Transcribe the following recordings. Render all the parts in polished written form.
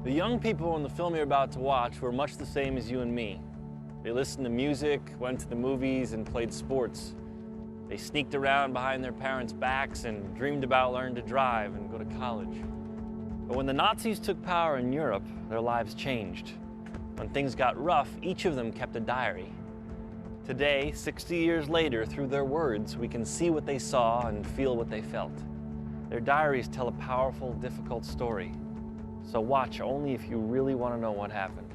The young people in the film you're about to watch were much the same as you and me. They listened to music, went to the movies, and played sports. They sneaked around behind their parents' backs and dreamed about learning to drive and go to college. But when the Nazis took power in Europe, their lives changed. When things got rough, each of them kept a diary. Today, 60 years later, through their words, we can see what they saw and feel what they felt. Their diaries tell a powerful, difficult story. So watch only if you really want to know what happened.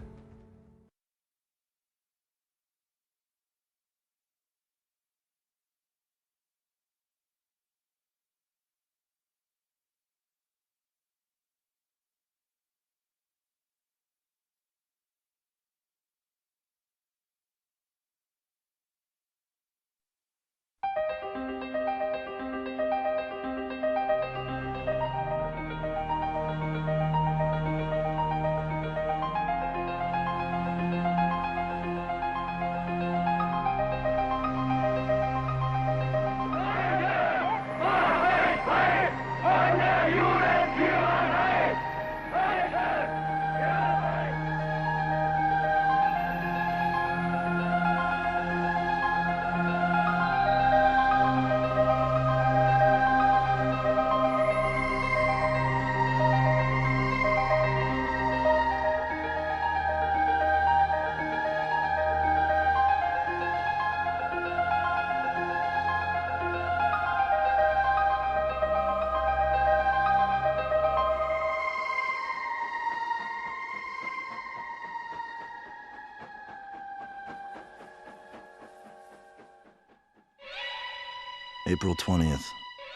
April 20th.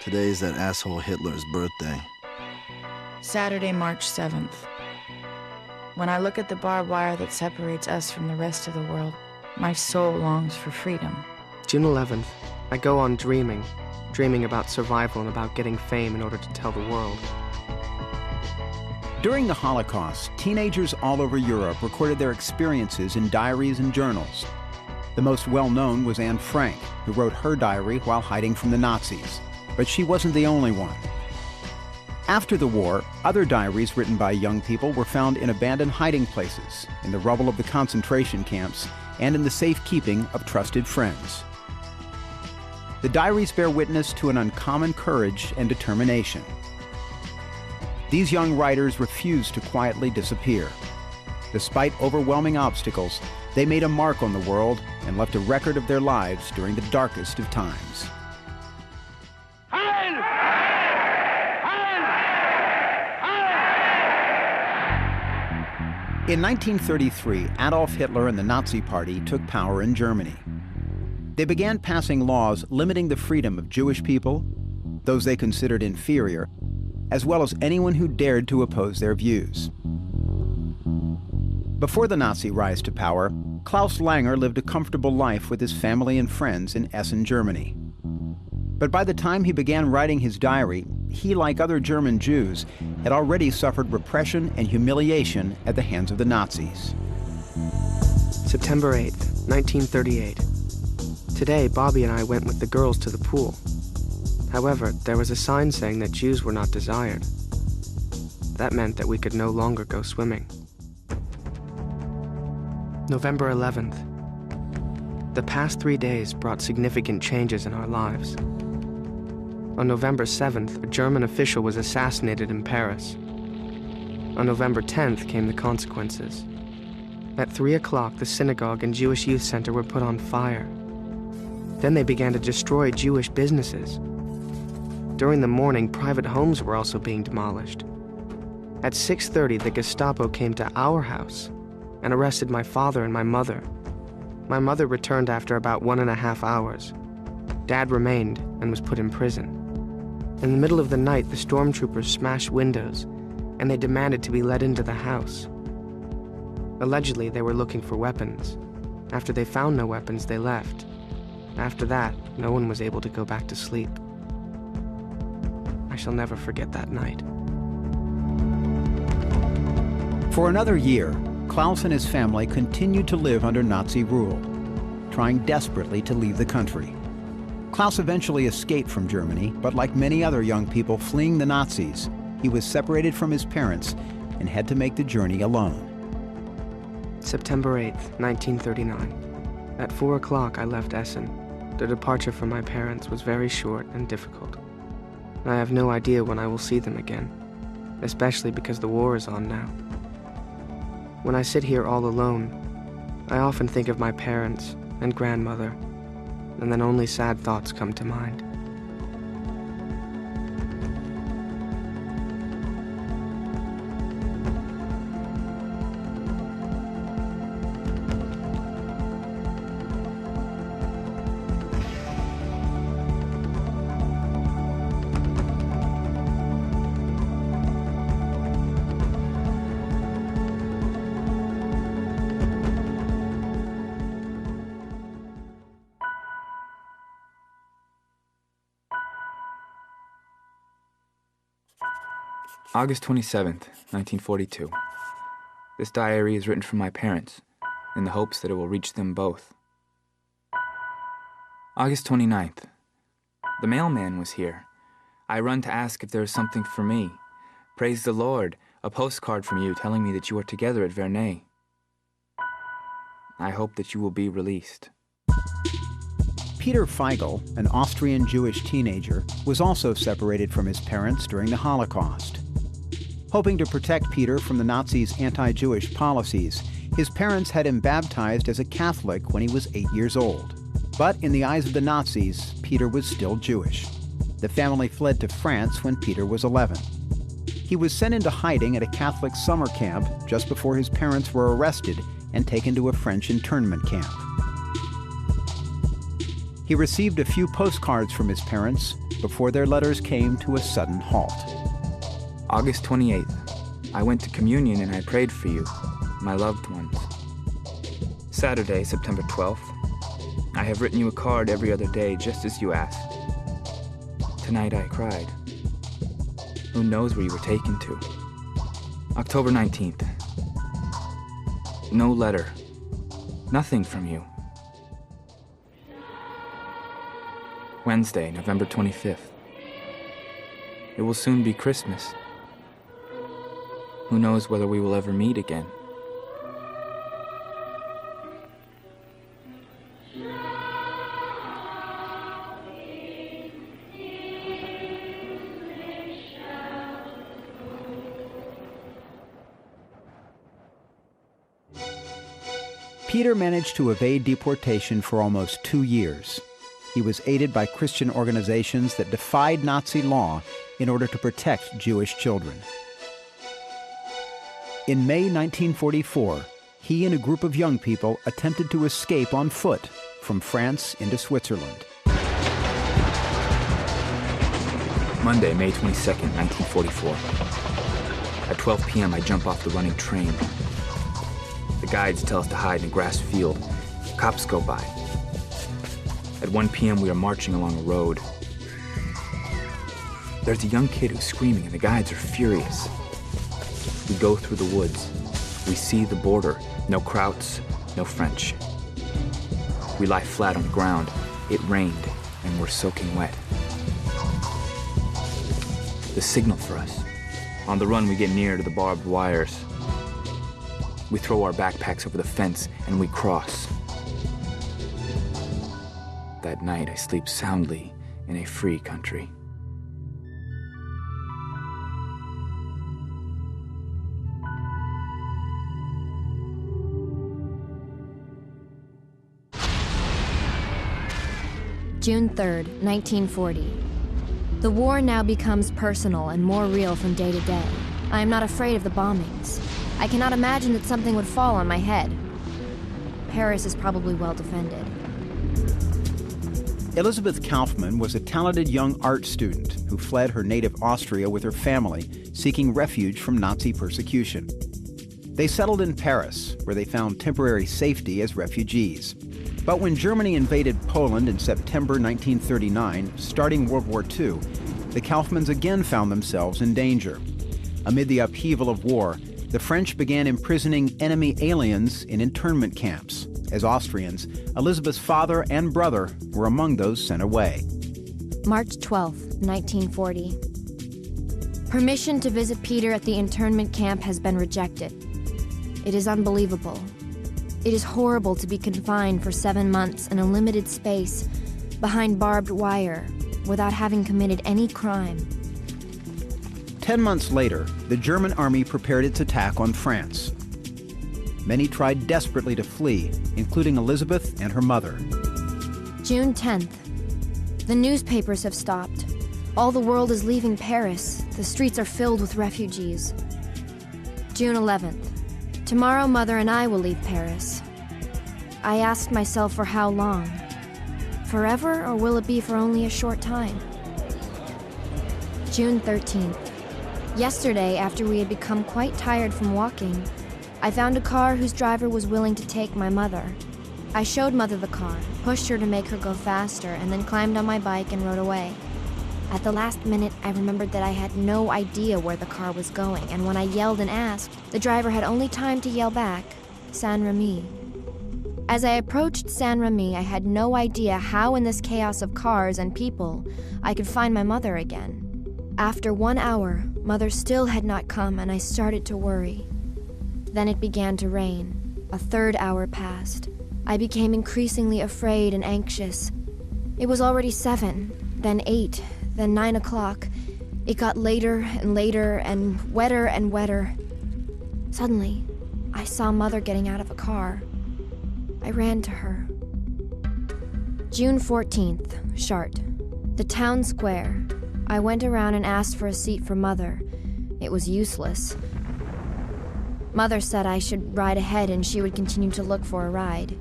Today's that asshole Hitler's birthday. Saturday, March 7th. When I look at the barbed wire that separates us from the rest of the world, my soul longs for freedom. June 11th. I go on dreaming about survival and about getting fame in order to tell the world. During the Holocaust, teenagers all over Europe recorded their experiences in diaries and journals. The most well-known was Anne Frank, who wrote her diary while hiding from the Nazis. But she wasn't the only one. After the war, other diaries written by young people were found in abandoned hiding places, in the rubble of the concentration camps, and in the safekeeping of trusted friends. The diaries bear witness to an uncommon courage and determination. These young writers refused to quietly disappear. Despite overwhelming obstacles, they made a mark on the world and left a record of their lives during the darkest of times. In 1933, Adolf Hitler and the Nazi Party took power in Germany. They began passing laws limiting the freedom of Jewish people, those they considered inferior, as well as anyone who dared to oppose their views. Before the Nazi rise to power, Klaus Langer lived a comfortable life with his family and friends in Essen, Germany. But by the time he began writing his diary, he, like other German Jews, had already suffered repression and humiliation at the hands of the Nazis. September 8th, 1938. Today, Bobby and I went with the girls to the pool. However, there was a sign saying that Jews were not desired. That meant that we could no longer go swimming. November 11th. The past 3 days brought significant changes in our lives. On November 7th, a German official was assassinated in Paris. On November 10th came the consequences. At 3 o'clock, the synagogue and Jewish Youth Center were put on fire. Then they began to destroy Jewish businesses. During the morning, private homes were also being demolished. At 6:30, the Gestapo came to our house and arrested my father and my mother. My mother returned after about 1.5 hours. Dad remained and was put in prison. In the middle of the night, the stormtroopers smashed windows, and they demanded to be let into the house. Allegedly, they were looking for weapons. After they found no weapons, they left. After that, no one was able to go back to sleep. I shall never forget that night. For another year, Klaus and his family continued to live under Nazi rule, trying desperately to leave the country. Klaus eventually escaped from Germany, but like many other young people fleeing the Nazis, he was separated from his parents and had to make the journey alone. September 8th, 1939. At 4 o'clock, I left Essen. The departure from my parents was very short and difficult. I have no idea when I will see them again, especially because the war is on now. When I sit here all alone, I often think of my parents and grandmother, and then only sad thoughts come to mind. August 27th, 1942. This diary is written from my parents, in the hopes that it will reach them both. August 29th. The mailman was here. I run to ask if there is something for me. Praise the Lord, a postcard from you telling me that you are together at Vernet. I hope that you will be released. Peter Feigl, an Austrian Jewish teenager, was also separated from his parents during the Holocaust. Hoping to protect Peter from the Nazis' anti-Jewish policies, his parents had him baptized as a Catholic when he was 8 years old. But in the eyes of the Nazis, Peter was still Jewish. The family fled to France when Peter was 11. He was sent into hiding at a Catholic summer camp just before his parents were arrested and taken to a French internment camp. He received a few postcards from his parents before their letters came to a sudden halt. August 28th. I went to communion and I prayed for you, my loved ones. Saturday, September 12th. I have written you a card every other day, just as you asked. Tonight I cried. Who knows where you were taken to? October 19th. No letter. Nothing from you. Wednesday, November 25th. It will soon be Christmas. Who knows whether we will ever meet again? Peter managed to evade deportation for almost 2 years. He was aided by Christian organizations that defied Nazi law in order to protect Jewish children. In May 1944, he and a group of young people attempted to escape on foot from France into Switzerland. Monday, May 22nd, 1944. At 12 p.m., I jump off the running train. The guides tell us to hide in a grass field. Cops go by. At 1 p.m., we are marching along a road. There's a young kid who's screaming, and the guides are furious. We go through the woods. We see the border. No Krauts, no French. We lie flat on the ground. It rained, and we're soaking wet. The signal for us. On the run, we get near to the barbed wires. We throw our backpacks over the fence, and we cross. That night, I sleep soundly in a free country. June 3rd, 1940. The war now becomes personal and more real from day to day. I am not afraid of the bombings. I cannot imagine that something would fall on my head. Paris is probably well defended. Elizabeth Kaufman was a talented young art student who fled her native Austria with her family, seeking refuge from Nazi persecution. They settled in Paris, where they found temporary safety as refugees. But when Germany invaded Poland in September 1939, starting World War II, the Kaufmans again found themselves in danger. Amid the upheaval of war, the French began imprisoning enemy aliens in internment camps. As Austrians, Elizabeth's father and brother were among those sent away. March 12th, 1940. Permission to visit Peter at the internment camp has been rejected. It is unbelievable. It is horrible to be confined for 7 months in a limited space behind barbed wire without having committed any crime. 10 months later, the German army prepared its attack on France. Many tried desperately to flee, including Elizabeth and her mother. June 10th. The newspapers have stopped. All the world is leaving Paris. The streets are filled with refugees. June 11th. Tomorrow, Mother and I will leave Paris. I asked myself for how long. Forever, or will it be for only a short time? June 13th. Yesterday, after we had become quite tired from walking, I found a car whose driver was willing to take my mother. I showed Mother the car, pushed her to make her go faster, and then climbed on my bike and rode away. At the last minute, I remembered that I had no idea where the car was going, and when I yelled and asked, the driver had only time to yell back, Saint-Remy. As I approached Saint-Remy, I had no idea how in this chaos of cars and people I could find my mother again. After 1 hour, Mother still had not come, and I started to worry. Then it began to rain. A third hour passed. I became increasingly afraid and anxious. It was already 7, then 8, then 9 o'clock. It got later and later and wetter. Suddenly, I saw Mother getting out of a car. I ran to her. June 14th, Chart. The town square. I went around and asked for a seat for Mother. It was useless. Mother said I should ride ahead and she would continue to look for a ride.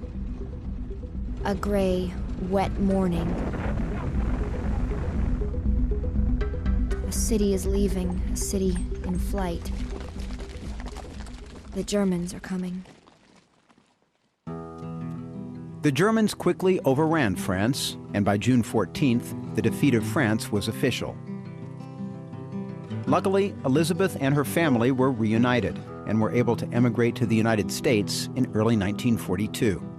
A gray, wet morning. A city is leaving, a city in flight. The Germans are coming. The Germans quickly overran France, and by June 14th, the defeat of France was official. Luckily, Elizabeth and her family were reunited and were able to emigrate to the United States in early 1942.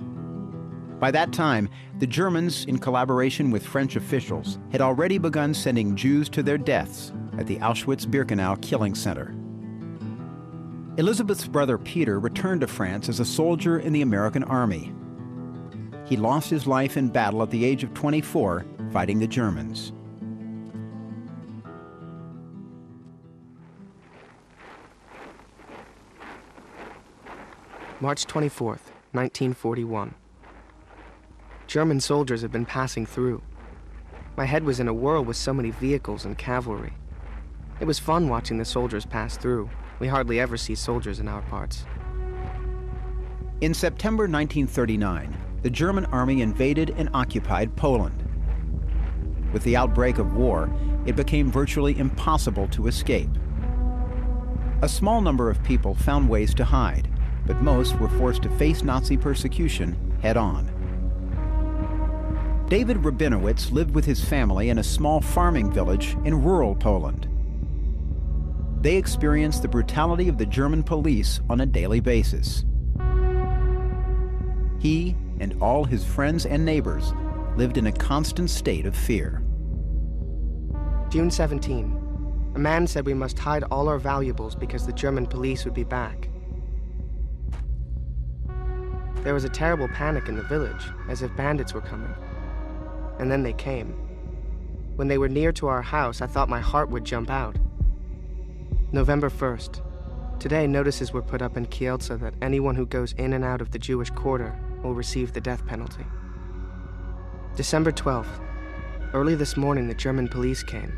By that time, the Germans, in collaboration with French officials, had already begun sending Jews to their deaths at the Auschwitz-Birkenau killing center. Elizabeth's brother Peter returned to France as a soldier in the American Army. He lost his life in battle at the age of 24, fighting the Germans. March 24th, 1941. German soldiers had been passing through. My head was in a whirl with so many vehicles and cavalry. It was fun watching the soldiers pass through. We hardly ever see soldiers in our parts. In September 1939, the German army invaded and occupied Poland. With the outbreak of war, it became virtually impossible to escape. A small number of people found ways to hide, but most were forced to face Nazi persecution head-on. David Rabinowitz lived with his family in a small farming village in rural Poland. They experienced the brutality of the German police on a daily basis. He and all his friends and neighbors lived in a constant state of fear. June 17. A man said we must hide all our valuables because the German police would be back. There was a terrible panic in the village, as if bandits were coming. And then they came. When they were near to our house, I thought my heart would jump out. November 1st. Today, notices were put up in Kielce that anyone who goes in and out of the Jewish quarter will receive the death penalty. December 12th. Early this morning, the German police came.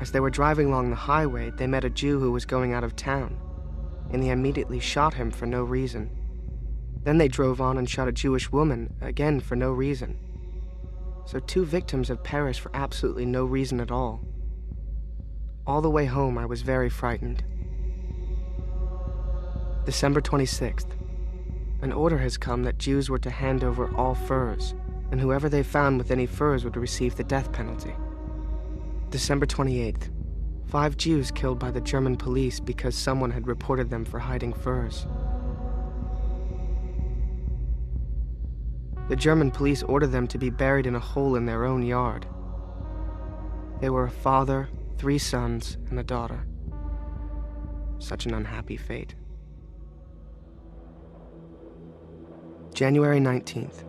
As they were driving along the highway, they met a Jew who was going out of town, and they immediately shot him for no reason. Then they drove on and shot a Jewish woman, again for no reason. So 2 victims have perished for absolutely no reason at all. All the way home, I was very frightened. December 26th. An order has come that Jews were to hand over all furs, and whoever they found with any furs would receive the death penalty. December 28th. 5 Jews killed by the German police because someone had reported them for hiding furs. The German police ordered them to be buried in a hole in their own yard. They were a father, 3 sons, and a daughter. such an unhappy fate. January 19th.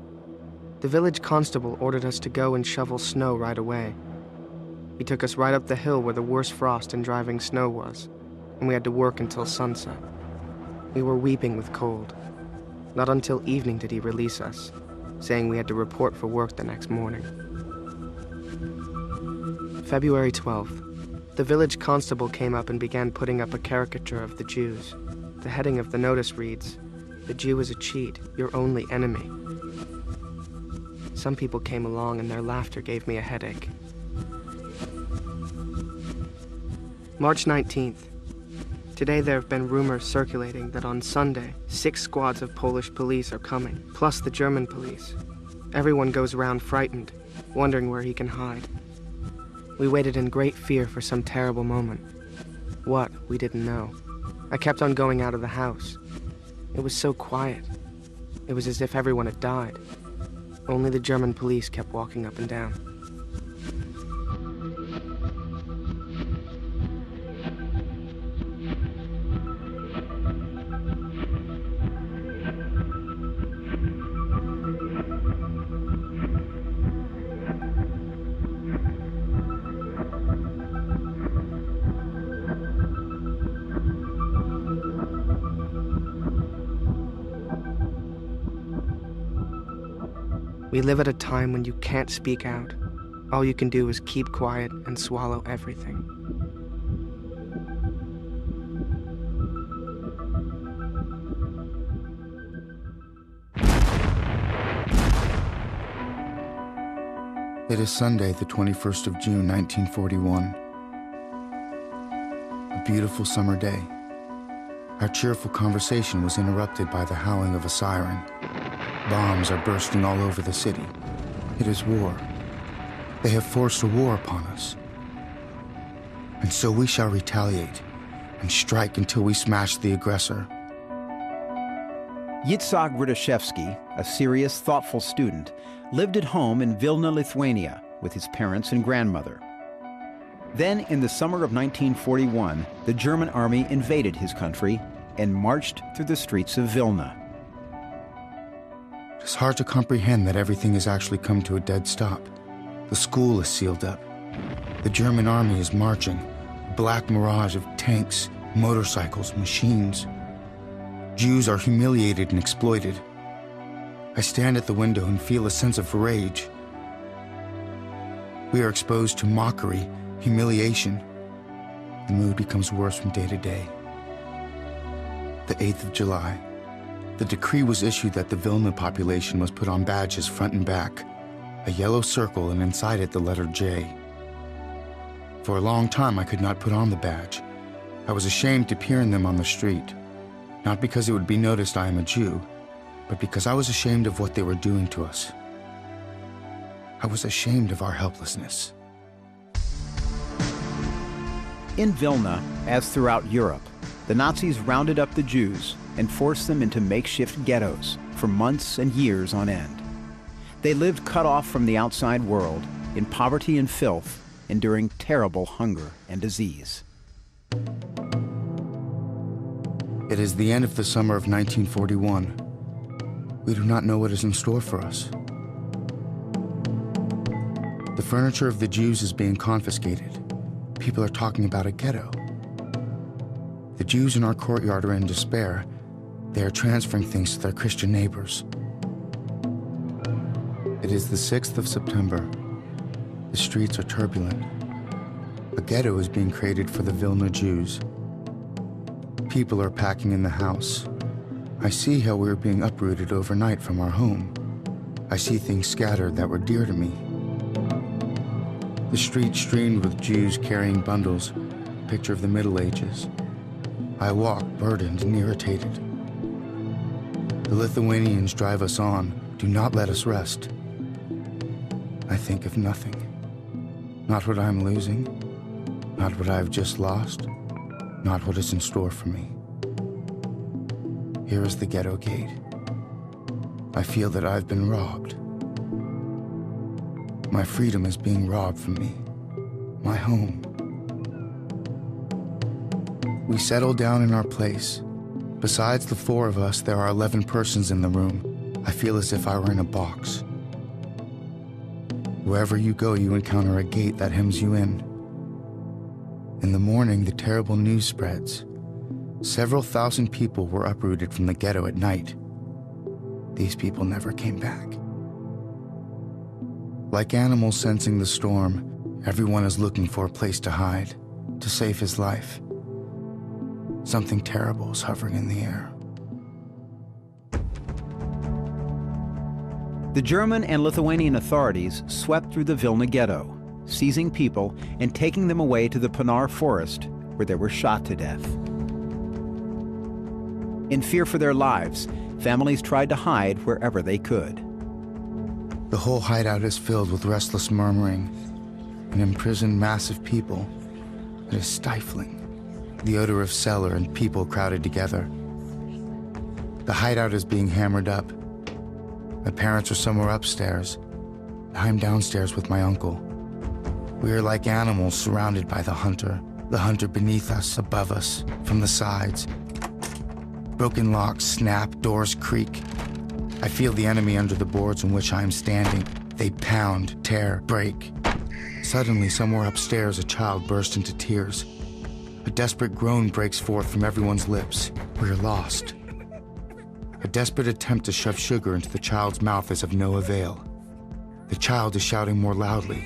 The village constable ordered us to go and shovel snow right away. He took us right up the hill where the worst frost and driving snow was, and we had to work until sunset. We were weeping with cold. Not until evening did he release us, saying we had to report for work the next morning. February 12th. The village constable came up and began putting up a caricature of the Jews. The heading of the notice reads, "The Jew is a cheat, your only enemy." Some people came along and their laughter gave me a headache. March 19th. Today there have been rumors circulating that on Sunday, 6 squads of Polish police are coming, plus the German police. Everyone goes around frightened, wondering where he can hide. We waited in great fear for some terrible moment. What, we didn't know. I kept on going out of the house. It was so quiet. It was as if everyone had died. Only the German police kept walking up and down. We live at a time when you can't speak out. All you can do is keep quiet and swallow everything. It is Sunday, the 21st of June, 1941. A beautiful summer day. Our cheerful conversation was interrupted by the howling of a siren. Bombs are bursting all over the city. It is war. They have forced a war upon us. And so we shall retaliate and strike until we smash the aggressor. Yitzhak Rudashevsky, a serious, thoughtful student, lived at home in Vilna, Lithuania, with his parents and grandmother. Then, in the summer of 1941, the German army invaded his country and marched through the streets of Vilna. It's hard to comprehend that everything has actually come to a dead stop. The school is sealed up. The German army is marching, a black mirage of tanks, motorcycles, machines. Jews are humiliated and exploited. I stand at the window and feel a sense of rage. We are exposed to mockery, humiliation. The mood becomes worse from day to day. The 8th of July. The decree was issued that the Vilna population must put on badges front and back, a yellow circle, and inside it the letter J. For a long time I could not put on the badge. I was ashamed to peer in them on the street, not because it would be noticed I am a Jew, but because I was ashamed of what they were doing to us. I was ashamed of our helplessness. In Vilna, as throughout Europe, the Nazis rounded up the Jews and forced them into makeshift ghettos for months and years on end. They lived cut off from the outside world, in poverty and filth, enduring terrible hunger and disease. It is the end of the summer of 1941. We do not know what is in store for us. The furniture of the Jews is being confiscated. People are talking about a ghetto. The Jews in our courtyard are in despair. They are transferring things to their Christian neighbors. It is the 6th of September. The streets are turbulent. A ghetto is being created for the Vilna Jews. People are packing in the house. I see how we are being uprooted overnight from our home. I see things scattered that were dear to me. The street streamed with Jews carrying bundles, a picture of the Middle Ages. I walk burdened and irritated. The Lithuanians drive us on, do not let us rest. I think of nothing. Not what I'm losing, not what I've just lost, not what is in store for me. Here is the ghetto gate. I feel that I've been robbed. My freedom is being robbed from me. My home. We settle down in our place. Besides the 4 of us, there are 11 persons in the room. I feel as if I were in a box. Wherever you go, you encounter a gate that hems you in. In the morning, the terrible news spreads. Several thousand people were uprooted from the ghetto at night. These people never came back. Like animals sensing the storm, everyone is looking for a place to hide, to save his life. Something terrible is hovering in the air. The German and Lithuanian authorities swept through the Vilna ghetto, seizing people and taking them away to the Pinar forest, where they were shot to death. In fear for their lives, families tried to hide wherever they could. The whole hideout is filled with restless murmuring, an imprisoned mass of people. It is stifling. The odor of cellar and people crowded together. The hideout is being hammered up. My parents are somewhere upstairs. I'm downstairs with my uncle. We are like animals surrounded by the hunter beneath us, above us, from the sides. Broken locks snap, doors creak. I feel the enemy under the boards on which I am standing. They pound, tear, break. Suddenly, somewhere upstairs, a child bursts into tears. A desperate groan breaks forth from everyone's lips. We're lost. A desperate attempt to shove sugar into the child's mouth is of no avail. The child is shouting more loudly.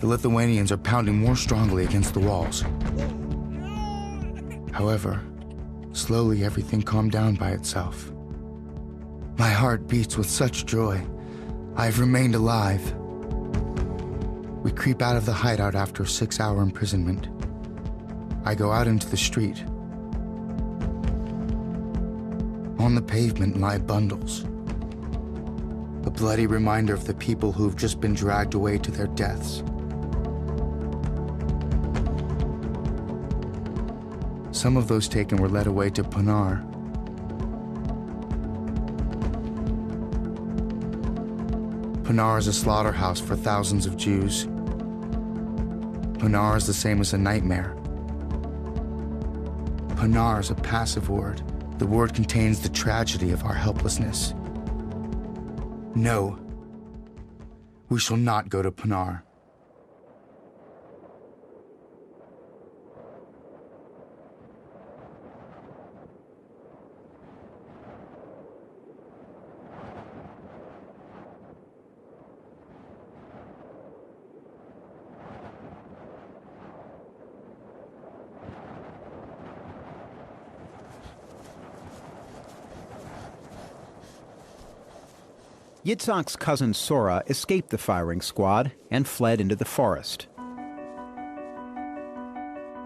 The Lithuanians are pounding more strongly against the walls. However, slowly everything calmed down by itself. My heart beats with such joy. I've remained alive. We creep out of the hideout after a 6-hour imprisonment. I go out into the street. On the pavement lie bundles. A bloody reminder of the people who've just been dragged away to their deaths. Some of those taken were led away to Pinar. Pinar is a slaughterhouse for thousands of Jews. Pinar is the same as a nightmare. Pinar is a passive word. The word contains the tragedy of our helplessness. No, we shall not go to Pinar. Yitzhak's cousin Sora escaped the firing squad and fled into the forest.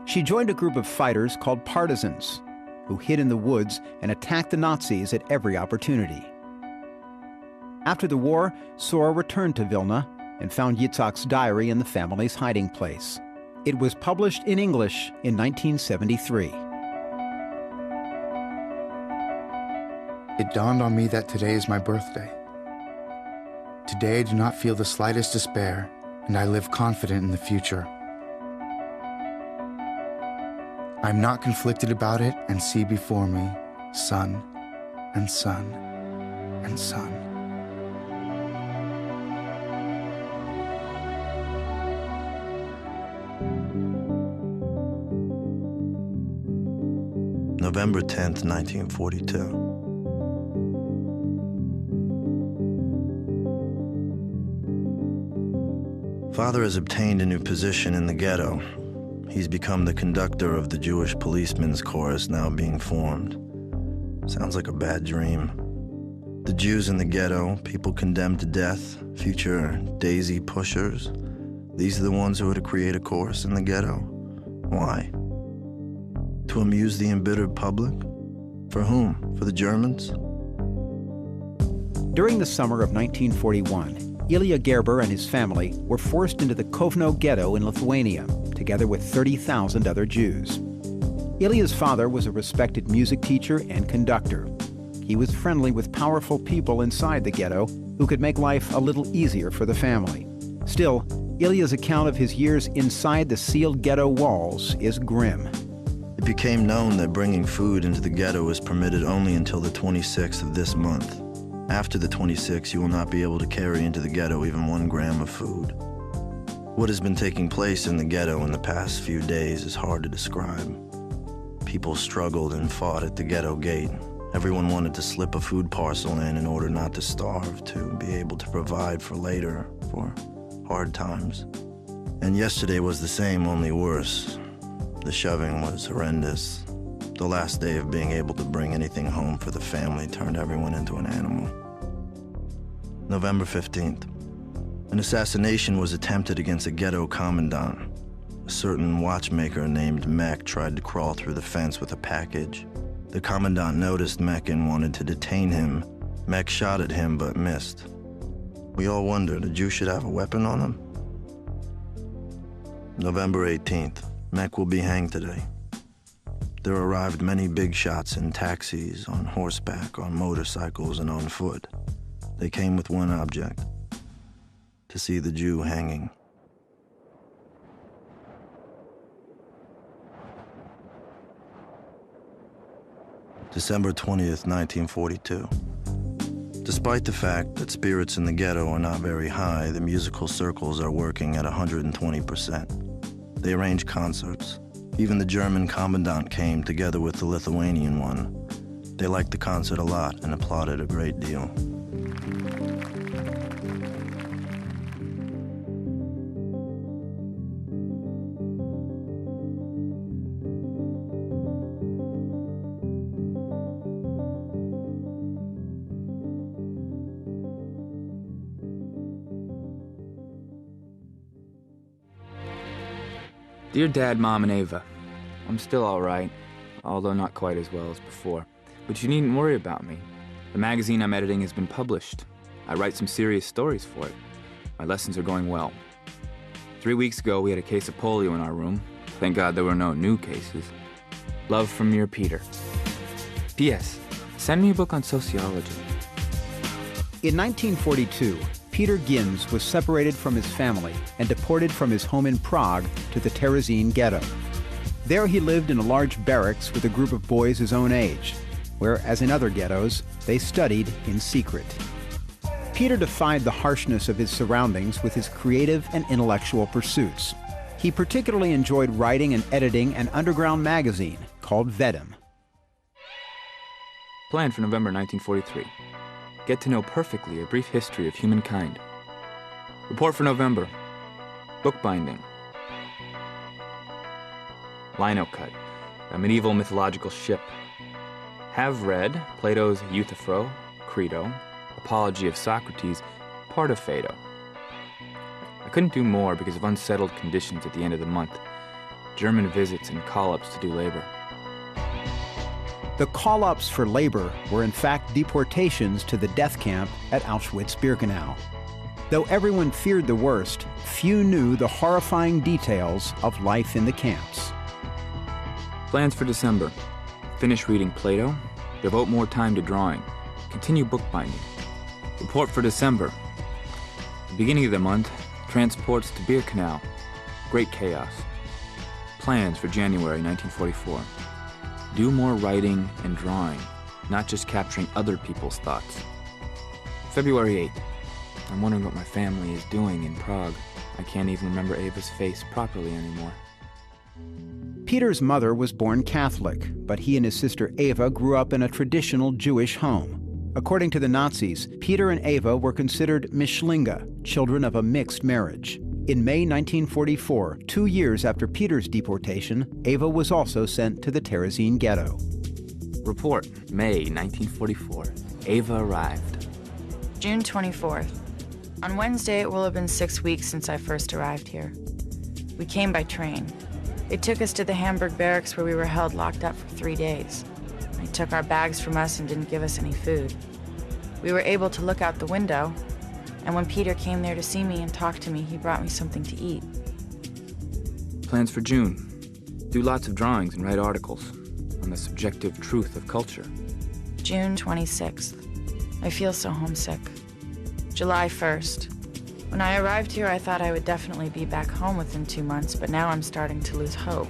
She joined a group of fighters called partisans, who hid in the woods and attacked the Nazis at every opportunity. After the war, Sora returned to Vilna and found Yitzhak's diary in the family's hiding place. It was published in English in 1973. It dawned on me that today is my birthday. Today I do not feel the slightest despair, and I live confident in the future. I am not conflicted about it and see before me sun and sun and sun. November 10th, 1942. Father has obtained a new position in the ghetto. He's become the conductor of the Jewish policemen's chorus now being formed. Sounds like a bad dream. The Jews in the ghetto, people condemned to death, future daisy pushers, these are the ones who are to create a chorus in the ghetto. Why? To amuse the embittered public? For whom? For the Germans? During the summer of 1941, Ilya Gerber and his family were forced into the Kovno ghetto in Lithuania, together with 30,000 other Jews. Ilya's father was a respected music teacher and conductor. He was friendly with powerful people inside the ghetto who could make life a little easier for the family. Still, Ilya's account of his years inside the sealed ghetto walls is grim. The became known that bringing food into the ghetto is permitted only until the 26th of this month. After the 26th, you will not be able to carry into the ghetto even 1 gram of food. What has been taking place in the ghetto in the past few days is hard to describe. People struggled and fought at the ghetto gate. Everyone wanted to slip a food parcel in order not to starve, to be able to provide for later, for hard times. And yesterday was the same, only worse. The shoving was horrendous. The last day of being able to bring anything home for the family turned everyone into an animal. November 15th. An assassination was attempted against a ghetto commandant. A certain watchmaker named Mek tried to crawl through the fence with a package. The commandant noticed Mek and wanted to detain him. Mek shot at him but missed. We all wondered, a Jew should have a weapon on him? November 18th. Mek will be hanged today. There arrived many big shots in taxis, on horseback, on motorcycles, and on foot. They came with one object: to see the Jew hanging. December 20th, 1942. Despite the fact that spirits in the ghetto are not very high, the musical circles are working at 120%. They arrange concerts. Even the German commandant came together with the Lithuanian one. They liked the concert a lot and applauded a great deal. Dear Dad, Mom, and Ava, I'm still all right, although not quite as well as before. But you needn't worry about me. The magazine I'm editing has been published. I write some serious stories for it. My lessons are going well. 3 weeks ago, we had a case of polio in our room. Thank God there were no new cases. Love from your Peter. P.S. Send me a book on sociology. In 1942, Peter Ginz was separated from his family and deported from his home in Prague to the Terezín ghetto. There he lived in a large barracks with a group of boys his own age, where, as in other ghettos, they studied in secret. Peter defied the harshness of his surroundings with his creative and intellectual pursuits. He particularly enjoyed writing and editing an underground magazine called Vedem. Plan for November 1943. Get to know perfectly a brief history of humankind. Report for November. Bookbinding. Lino cut. A medieval mythological ship. Have read Plato's Euthyphro, Credo, Apology of Socrates, part of Phaedo. I couldn't do more because of unsettled conditions at the end of the month. German visits and call-ups to do labor. The call-ups for labor were in fact deportations to the death camp at Auschwitz-Birkenau. Though everyone feared the worst, few knew the horrifying details of life in the camps. Plans for December. Finish reading Plato, devote more time to drawing, continue bookbinding. Report for December. The beginning of the month, transports to Birkenau. Great chaos. Plans for January 1944. Do more writing and drawing, not just capturing other people's thoughts. February 8th. I'm wondering what my family is doing in Prague. I can't even remember Ava's face properly anymore. Peter's mother was born Catholic, but he and his sister Ava grew up in a traditional Jewish home. According to the Nazis, Peter and Ava were considered Mischlinge, children of a mixed marriage. In May 1944, 2 years after Peter's deportation, Ava was also sent to the Terezín ghetto. Report, May 1944. Ava arrived. June 24th. On Wednesday, it will have been 6 weeks since I first arrived here. We came by train. They took us to the Hamburg barracks where we were held locked up for 3 days. They took our bags from us and didn't give us any food. We were able to look out the window, and when Peter came there to see me and talk to me, he brought me something to eat. Plans for June. Do lots of drawings and write articles on the subjective truth of culture. June 26th. I feel so homesick. July 1st. When I arrived here, I thought I would definitely be back home within 2 months, but now I'm starting to lose hope.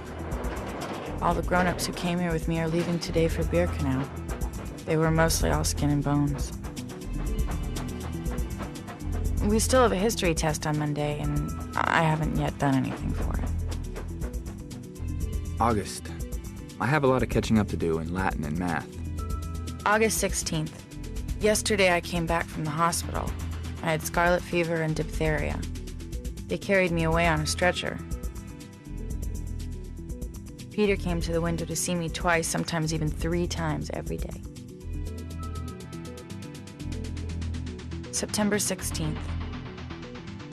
All the grown-ups who came here with me are leaving today for Birkenau. They were mostly all skin and bones. We still have a history test on Monday, and I haven't yet done anything for it. August. I have a lot of catching up to do in Latin and math. August 16th. Yesterday I came back from the hospital. I had scarlet fever and diphtheria. They carried me away on a stretcher. Peter came to the window to see me twice, sometimes even 3 times every day. September 16th.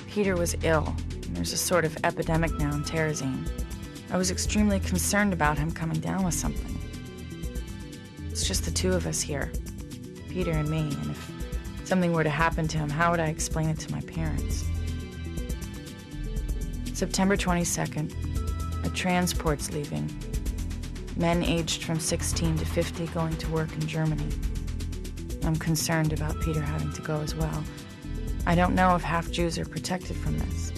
Peter was ill, and there's a sort of epidemic now in Terezin. I was extremely concerned about him coming down with something. It's just the 2 of us here, Peter and me, and if something were to happen to him, how would I explain it to my parents? September 22nd, a transport's leaving. Men aged from 16 to 50 going to work in Germany. I'm concerned about Peter having to go as well. I don't know if half Jews are protected from this.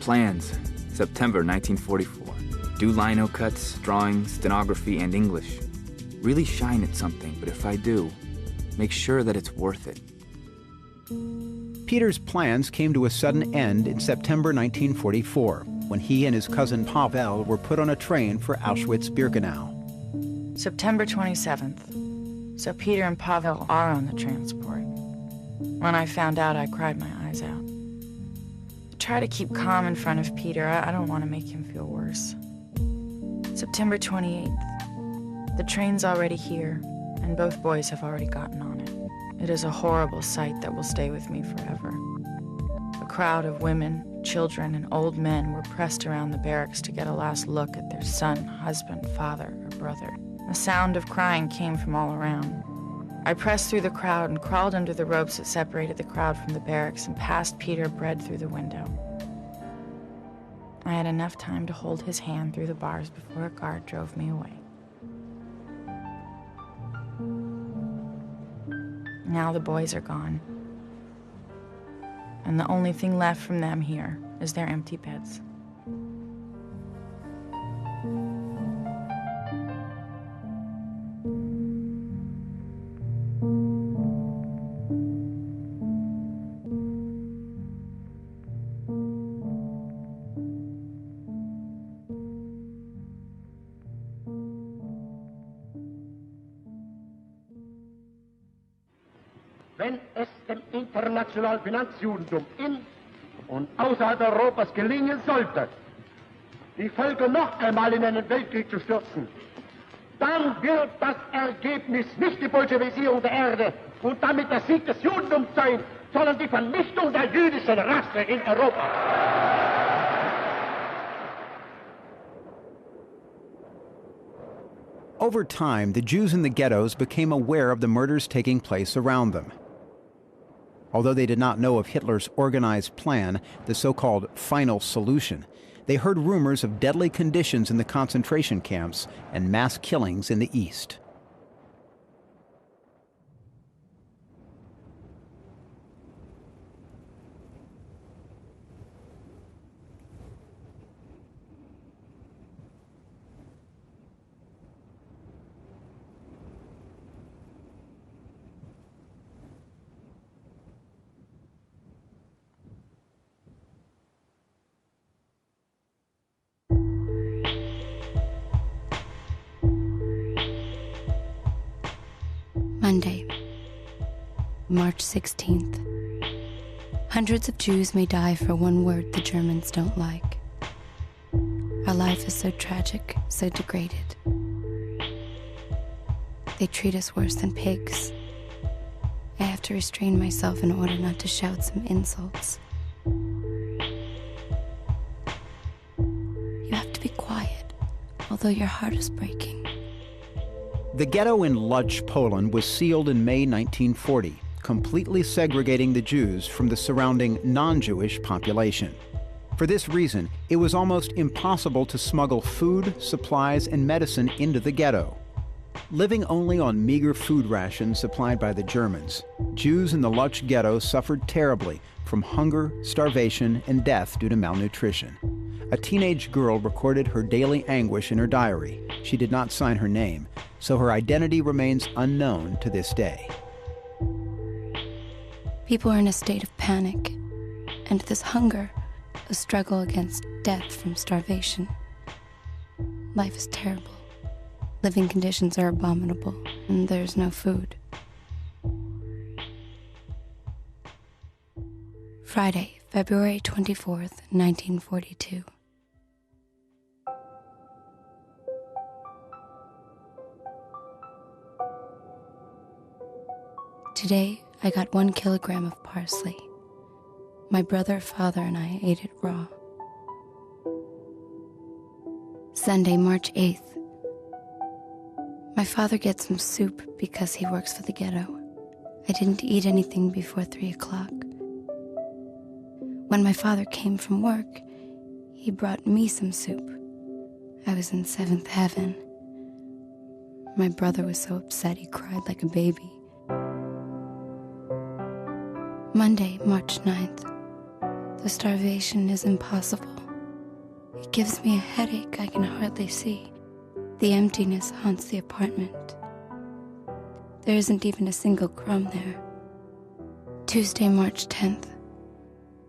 Plans, September 1944. Do lino cuts, drawings, stenography, and English. Really shine at something, but if I do, make sure that it's worth it. Peter's plans came to a sudden end in September 1944, when he and his cousin Pavel were put on a train for Auschwitz-Birkenau. September 27th. So Peter and Pavel are on the transport. When I found out, I cried my eyes out. I try to keep calm in front of Peter. I don't want to make him feel worse. September 28th. The train's already here, and both boys have already gotten on it. It is a horrible sight that will stay with me forever. A crowd of women, children, and old men were pressed around the barracks to get a last look at their son, husband, father, or brother. A sound of crying came from all around. I pressed through the crowd and crawled under the ropes that separated the crowd from the barracks and past Peter Bread through the window. I had enough time to hold his hand through the bars before a guard drove me away. Now the boys are gone. And the only thing left from them here is their empty beds. Wenn es dem internationalen Finanzjudentum in und außerhalb Europas gelingen sollte, die Völker noch einmal in einen Weltkrieg zu stürzen, dann wird das Ergebnis nicht die Bolschewisierung der Erde und damit der Sieg des Judentums sein, sondern die Vernichtung der jüdischen Rasse in Europa. Over time, the Jews in the ghettos became aware of the murders taking place around them. Although they did not know of Hitler's organized plan, the so-called final solution, they heard rumors of deadly conditions in the concentration camps and mass killings in the East. Monday, March 16th. Hundreds of Jews may die for one word the Germans don't like. Our life is so tragic, so degraded. They treat us worse than pigs. I have to restrain myself in order not to shout some insults. You have to be quiet, although your heart is breaking. The ghetto in Lodz, Poland was sealed in May 1940, completely segregating the Jews from the surrounding non-Jewish population. For this reason, it was almost impossible to smuggle food, supplies, and medicine into the ghetto. Living only on meager food rations supplied by the Germans, Jews in the Lodz ghetto suffered terribly from hunger, starvation, and death due to malnutrition. a teenage girl recorded her daily anguish in her diary. She did not sign her name, so her identity remains unknown to this day. People are in a state of panic, and this hunger, a struggle against death from starvation. Life is terrible. Living conditions are abominable, and there's no food. Friday, February 24th, 1942. Today, I got 1 kilogram of parsley. My brother, father, and I ate it raw. Sunday, March 8th. My father gets some soup because he works for the ghetto. I didn't eat anything before 3 o'clock. When my father came from work, he brought me some soup. I was in 7th heaven. My brother was so upset he cried like a baby. Monday, March 9th. The starvation is impossible. It gives me a headache I can hardly see. The emptiness haunts the apartment. There isn't even a single crumb there. Tuesday, March 10th.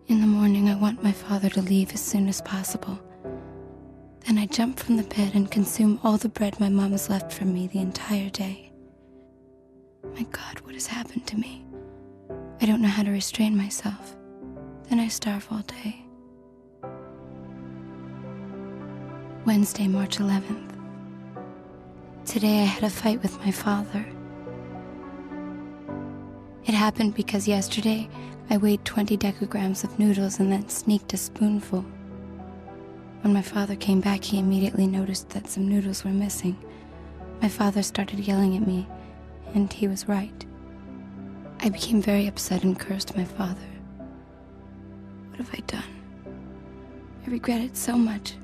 In the morning, I want my father to leave as soon as possible. Then I jump from the bed and consume all the bread my mom has left for me the entire day. My God, what has happened to me? I don't know how to restrain myself. Then I starve all day. Wednesday, March 11th. Today I had a fight with my father. It happened because yesterday I weighed 20 decagrams of noodles and then sneaked a spoonful. When my father came back, he immediately noticed that some noodles were missing. My father started yelling at me, and he was right. I became very upset and cursed my father. What have I done? I regret it so much,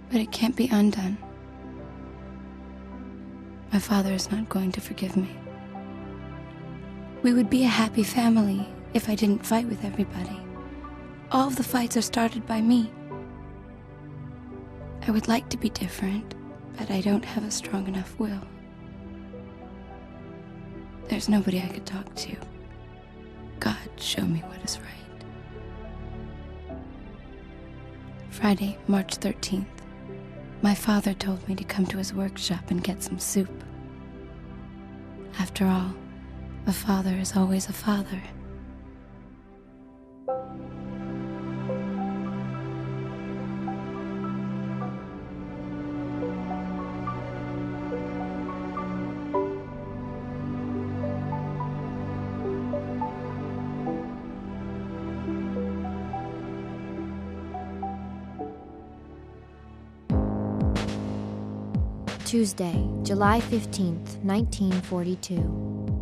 but it can't be undone. My father is not going to forgive me. We would be a happy family if I didn't fight with everybody. All of the fights are started by me. I would like to be different, but I don't have a strong enough will. There's nobody I could talk to. God, show me what is right. Friday, March 13th. My father told me to come to his workshop and get some soup. After all, a father is always a father. Tuesday, July 15th, 1942.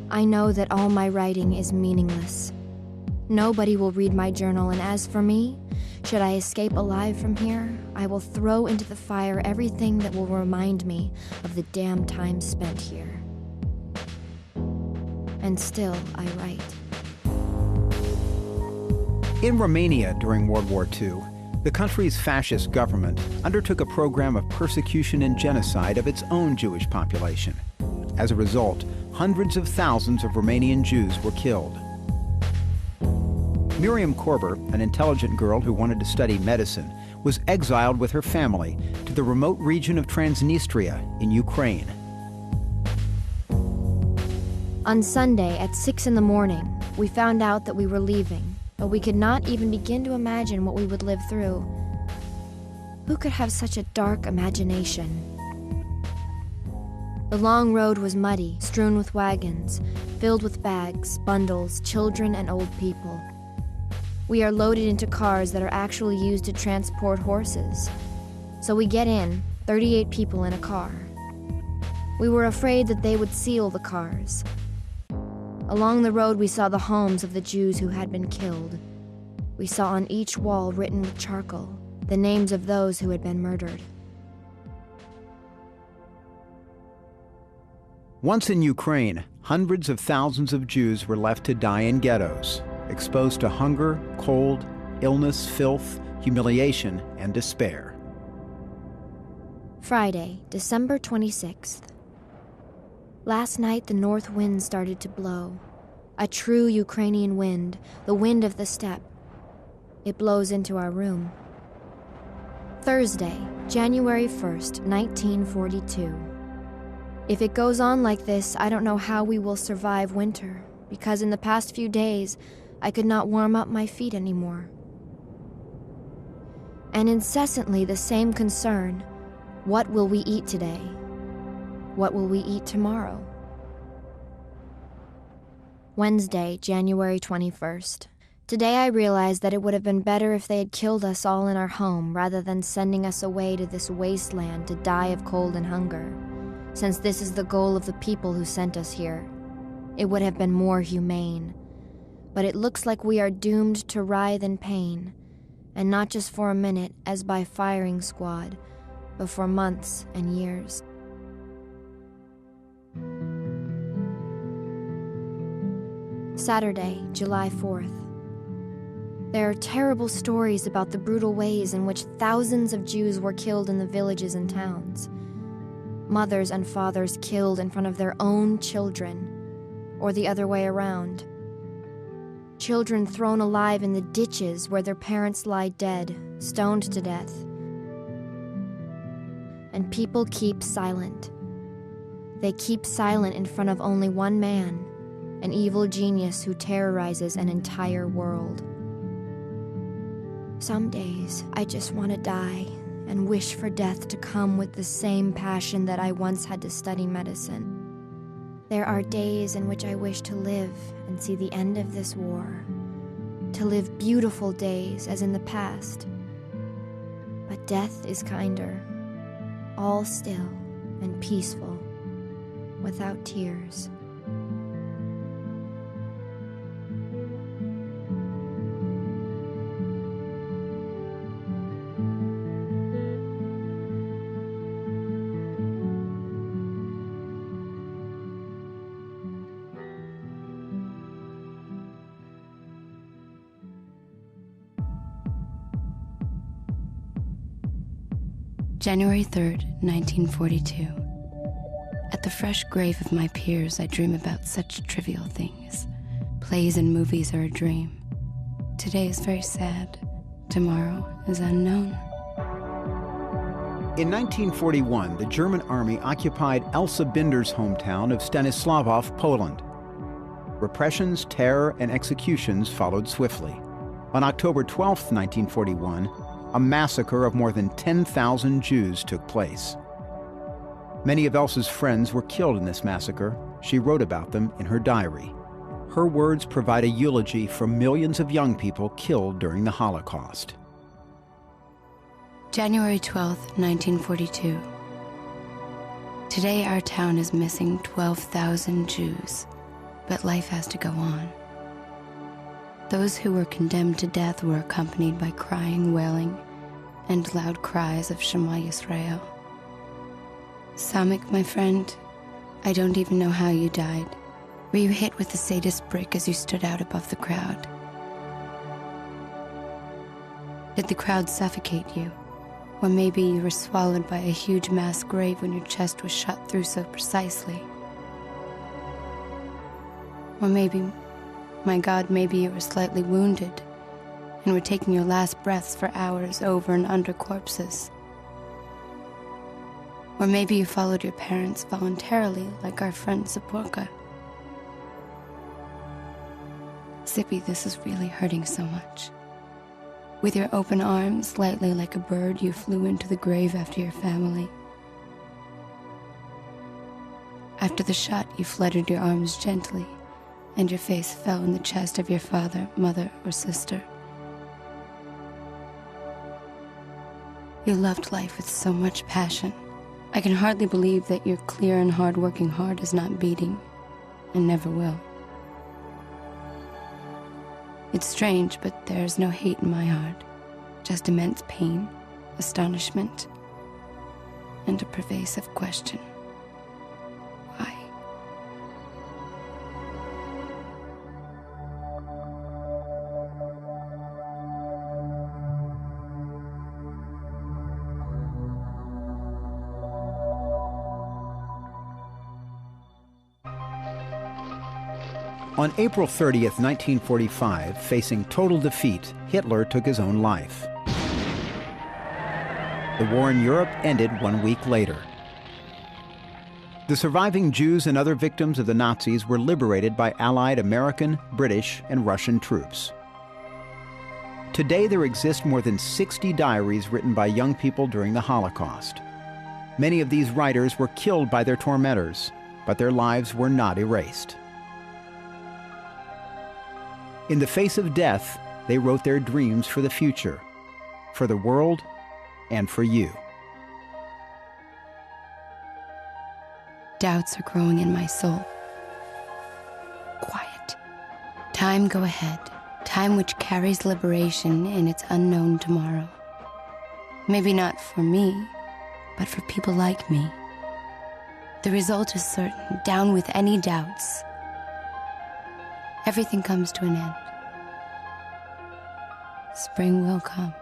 I know that all my writing is meaningless. Nobody will read my journal, and as for me, should I escape alive from here, I will throw into the fire everything that will remind me of the damn time spent here. And still, I write. In Romania during World War II, the country's fascist government undertook a program of persecution and genocide of its own Jewish population. As a result, hundreds of thousands of Romanian Jews were killed. Miriam Korber, an intelligent girl who wanted to study medicine, was exiled with her family to the remote region of Transnistria in Ukraine. On Sunday at 6 in the morning, we found out that we were leaving, but we could not even begin to imagine what we would live through. Who could have such a dark imagination? The long road was muddy, strewn with wagons, filled with bags, bundles, children, and old people. We are loaded into cars that are actually used to transport horses. So we get in, 38 people in a car. We were afraid that they would seal the cars. Along the road, we saw the homes of the Jews who had been killed. We saw on each wall, written with charcoal, the names of those who had been murdered. Once in Ukraine, hundreds of thousands of Jews were left to die in ghettos, exposed to hunger, cold, illness, filth, humiliation, and despair. Friday, December 26th. Last night, the north wind started to blow. A true Ukrainian wind, the wind of the steppe. It blows into our room. Thursday, January 1st, 1942. If it goes on like this, I don't know how we will survive winter, because in the past few days, I could not warm up my feet anymore. And incessantly the same concern. What will we eat today? What will we eat tomorrow? Wednesday, January 21st. Today I realized that it would have been better if they had killed us all in our home rather than sending us away to this wasteland to die of cold and hunger, since this is the goal of the people who sent us here. It would have been more humane. But it looks like we are doomed to writhe in pain, and not just for a minute as by firing squad, but for months and years. Saturday, July 4th. There are terrible stories about the brutal ways in which thousands of Jews were killed in the villages and towns. Mothers and fathers killed in front of their own children, or the other way around. Children thrown alive in the ditches where their parents lie dead, stoned to death. And people keep silent. They keep silent in front of only one man, an evil genius who terrorizes an entire world. Some days, I just want to die and wish for death to come with the same passion that I once had to study medicine. There are days in which I wish to live and see the end of this war, to live beautiful days as in the past. But death is kinder, all still and peaceful, without tears. January 3rd, 1942. At the fresh grave of my peers, I dream about such trivial things. Plays and movies are a dream. Today is very sad. Tomorrow is unknown. In 1941, the German army occupied Elsa Binder's hometown of Stanisławów, Poland. Repressions, terror, and executions followed swiftly. On October 12, 1941, a massacre of more than 10,000 Jews took place. Many of Elsa's friends were killed in this massacre. She wrote about them in her diary. Her words provide a eulogy for millions of young people killed during the Holocaust. January 12th, 1942. Today our town is missing 12,000 Jews, but life has to go on. Those who were condemned to death were accompanied by crying, wailing, and loud cries of Shema Yisrael. Samik, my friend, I don't even know how you died. Were you hit with a sadist brick as you stood out above the crowd? Did the crowd suffocate you? Or maybe you were swallowed by a huge mass grave when your chest was shot through so precisely? Or maybe, my God, maybe you were slightly wounded and were taking your last breaths for hours over and under corpses. Or maybe you followed your parents voluntarily, like our friend Zaporka. Zippy, this is really hurting so much. With your open arms, lightly like a bird, you flew into the grave after your family. After the shot, you fluttered your arms gently, and your face fell in the chest of your father, mother, or sister. You loved life with so much passion. I can hardly believe that your clear and hard-working heart is not beating, and never will. It's strange, but there is no hate in my heart, just immense pain, astonishment, and a pervasive question. Why? On April 30th, 1945, facing total defeat, Hitler took his own life. The war in Europe ended 1 week later. The surviving Jews and other victims of the Nazis were liberated by Allied American, British, and Russian troops. Today, there exist more than 60 diaries written by young people during the Holocaust. Many of these writers were killed by their tormentors, but their lives were not erased. In the face of death, they wrote their dreams for the future, for the world, and for you. Doubts are growing in my soul. Quiet. Time go ahead. Time which carries liberation in its unknown tomorrow. Maybe not for me, but for people like me. The result is certain, down with any doubts. Everything comes to an end. Spring will come.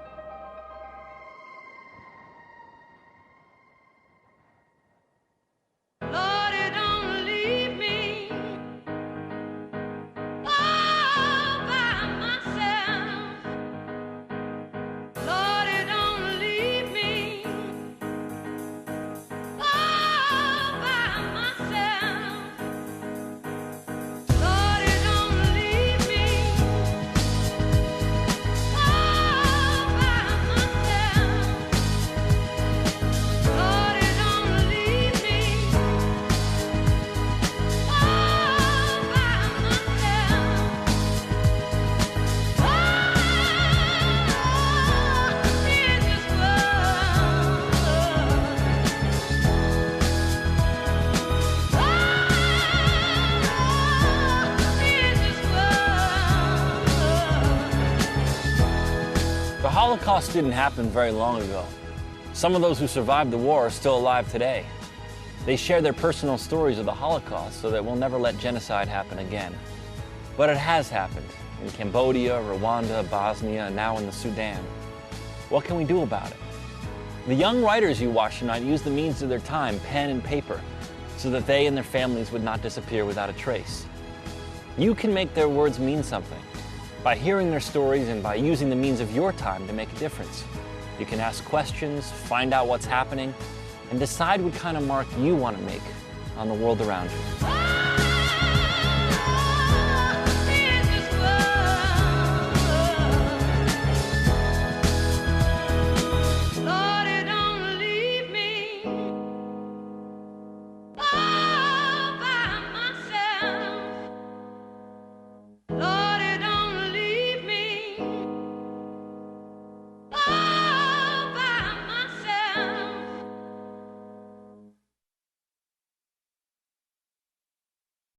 The Holocaust didn't happen very long ago. Some of those who survived the war are still alive today. They share their personal stories of the Holocaust so that we'll never let genocide happen again. But it has happened in Cambodia, Rwanda, Bosnia, and now in the Sudan. What can we do about it? The young writers you watch tonight use the means of their time, pen and paper, so that they and their families would not disappear without a trace. You can make their words mean something by hearing their stories and by using the means of your time to make a difference. You can ask questions, find out what's happening, and decide what kind of mark you want to make on the world around you.